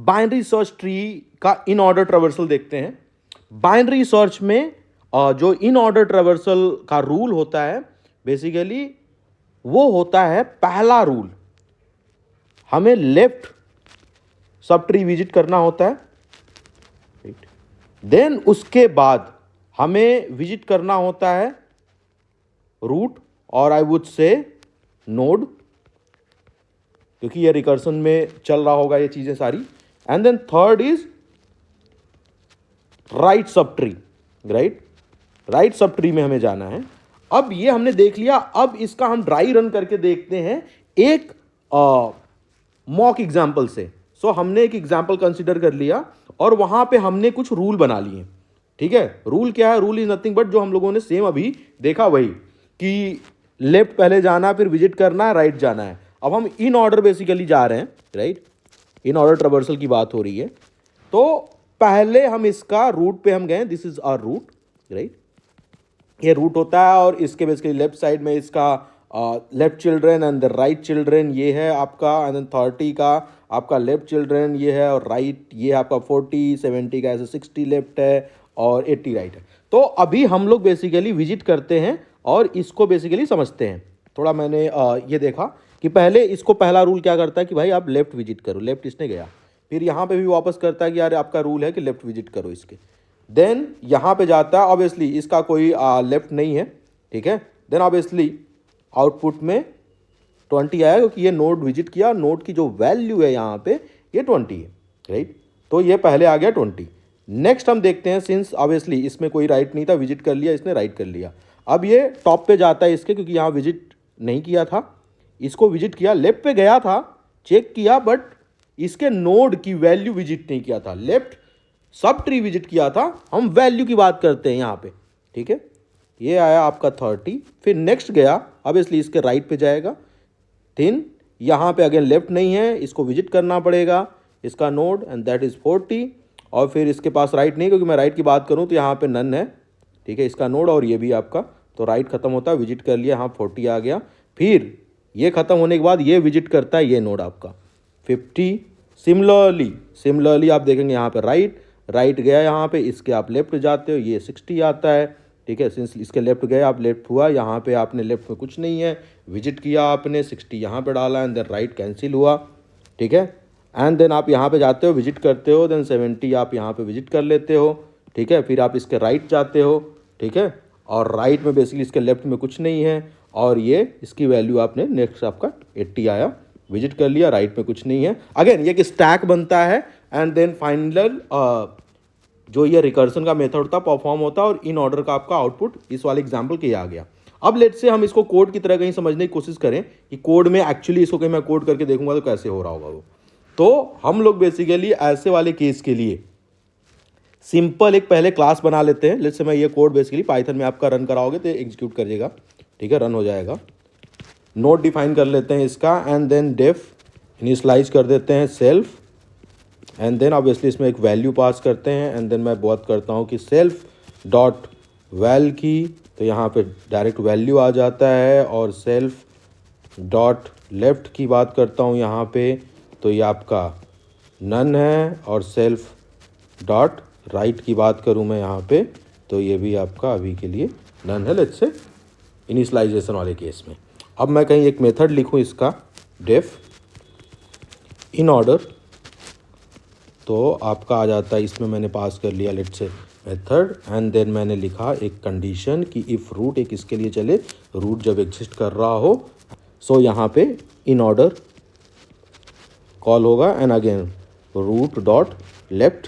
Binary search tree का in order traversal देखते हैं। बाइनरी सर्च में जो इन ऑर्डर ट्रेवर्सल का रूल होता है बेसिकली वो होता है, पहला रूल हमें लेफ्ट सब ट्री विजिट करना होता है, राइट। देन उसके बाद हमें विजिट करना होता है रूट और आई वुड से नोड, क्योंकि ये रिकर्सन में चल रहा होगा ये चीजें सारी। And then third is right subtree, right subtree में हमें जाना है। अब ये हमने देख लिया, अब इसका हम ड्राई रन करके देखते हैं एक मॉक एग्जाम्पल से। सो हमने एक एग्जाम्पल कंसिडर कर लिया और वहां पे हमने कुछ रूल बना लिए, ठीक है। रूल क्या है? रूल इज नथिंग बट जो हम लोगों ने सेम अभी देखा वही, कि लेफ्ट पहले जाना, फिर विजिट करना है, राइट जाना है। अब हम इन ऑर्डर बेसिकली जा रहे हैं, राइट। इन ऑर्डर ट्रेवर्सल की बात हो रही है। तो पहले हम इसका रूट पे हम गए, this is our root, right. ये रूट होता है और इसके बेसिकली लेफ्ट साइड में इसका left children and the right children ये है आपका, एंड देन 30 का आपका लेफ्ट चिल्ड्रन ये है और राइट ये है आपका 40, 70 का ऐसे 60 लेफ्ट है और 80 राइट है। तो अभी हम लोग बेसिकली विजिट करते हैं और इसको बेसिकली समझते हैं। थोड़ा मैंने ये देखा कि पहले इसको पहला रूल क्या करता है कि भाई आप लेफ्ट विजिट करो, लेफ्ट इसने गया, फिर यहाँ पे भी वापस करता है कि यार आपका रूल है कि लेफ्ट विजिट करो इसके। देन यहाँ पे जाता है, ऑब्वियसली इसका कोई लेफ्ट नहीं है, ठीक है। देन ऑब्वियसली आउटपुट में 20 आया क्योंकि ये नोड विजिट किया, नोड की जो वैल्यू है यहाँ पे ये 20 है, राइट। तो ये पहले आ गया 20। नेक्स्ट हम देखते हैं, सिंस ऑब्वियसली इसमें कोई राइट नहीं था, विजिट कर लिया इसने, राइट कर लिया। अब ये टॉप पे जाता है इसके, क्योंकि यहाँ विजिट नहीं किया था, इसको विजिट किया, लेफ्ट पे गया था, चेक किया, बट इसके नोड की वैल्यू विजिट नहीं किया था, लेफ्ट सब ट्री विजिट किया था। हम वैल्यू की बात करते हैं यहाँ पे, ठीक है। ये आया आपका 30, फिर नेक्स्ट गया, अब इसलिए इसके राइट पे जाएगा। देन यहाँ पे अगेन लेफ्ट नहीं है, इसको विजिट करना पड़ेगा इसका नोड एंड दैट इज 40, और फिर इसके पास राइट नहीं, क्योंकि मैं राइट की बात करूँ तो यहाँ पे नन है, ठीक है, इसका नोड और ये भी आपका, तो राइट खत्म होता है, विजिट कर लिया, हाँ 40 आ गया। फिर ये खत्म होने के बाद ये विजिट करता है ये नोड आपका 50। सिमिलरली आप देखेंगे यहाँ पे राइट गया, यहाँ पे इसके आप लेफ्ट जाते हो, ये 60 आता है, ठीक है। सिंस इसके लेफ्ट गए आप लेफ्ट हुआ, यहाँ पे आपने लेफ्ट में कुछ नहीं है, विजिट किया आपने 60 यहाँ पे डाला एंड देन राइट कैंसिल हुआ, ठीक है। एंड देन आप यहाँ पे जाते हो, विजिट करते हो, देन 70 आप यहाँ पे विजिट कर लेते हो, ठीक है। फिर आप इसके राइट जाते हो, ठीक है, और राइट में बेसिकली इसके लेफ्ट में कुछ नहीं है, और ये इसकी वैल्यू आपने नेक्स्ट आपका 80 आया, विजिट कर लिया, राइट में कुछ नहीं है। अगेन ये एक स्टैक बनता है एंड देन फाइनल जो ये रिकर्सन का मेथड था परफॉर्म होता है और इन ऑर्डर का आपका आउटपुट इस वाले एग्जाम्पल के आ गया। अब लेट से हम इसको कोड की तरह कहीं समझने की कोशिश करें कि कोड में एक्चुअली इसको कहीं मैं कोड करके देखूंगा तो कैसे हो रहा होगा वो। तो हम लोग बेसिकली ऐसे वाले केस के लिए सिंपल एक पहले क्लास बना लेते हैं। लेट से मैं ये कोड बेसिकली पाइथन में आपका रन कराओगे तो एग्जीक्यूट करिएगा, ठीक है, रन हो जाएगा। नोड डिफाइन कर लेते हैं इसका एंड देन डेफ इनिशियलाइज कर देते हैं सेल्फ एंड देन ऑब्वियसली इसमें एक वैल्यू पास करते हैं एंड देन मैं बात करता हूँ कि सेल्फ डॉट वैल की, तो यहाँ पे डायरेक्ट वैल्यू आ जाता है, और सेल्फ डॉट लेफ्ट की बात करता हूँ यहाँ पे, तो ये आपका नन है, और सेल्फ डॉट राइट की बात करूँ मैं यहाँ पे तो ये भी आपका अभी के लिए नन है, लेट्स से इनिशियलाइजेशन वाले केस में। अब मैं कहीं एक मेथड लिखूँ इसका डेफ इन ऑर्डर, तो आपका आ जाता है, इसमें मैंने पास कर लिया let's say method and then मैंने लिखा एक कंडीशन कि इफ़ रूट एक इसके लिए चले, रूट जब एग्जिस्ट कर रहा हो, सो यहाँ पे इन ऑर्डर कॉल होगा and again root dot left,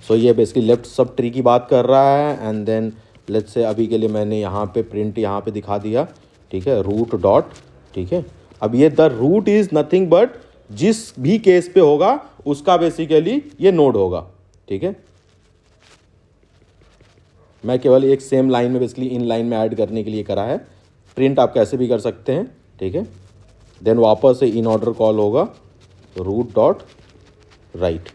so ये बेसिकली लेफ्ट सब ट्री की बात कर रहा है एंड देन लेट्स से अभी के लिए मैंने यहाँ पे प्रिंट यहाँ पे दिखा दिया, ठीक है, रूट डॉट, ठीक है। अब ये the root is nothing but जिस भी केस पे होगा उसका बेसिकली ये नोड होगा, ठीक है। मैं केवल एक सेम लाइन में बेसिकली इन लाइन में ऐड करने के लिए करा है, प्रिंट आप कैसे भी कर सकते हैं, ठीक है। देन वापस से इन ऑर्डर कॉल होगा रूट डॉट राइट।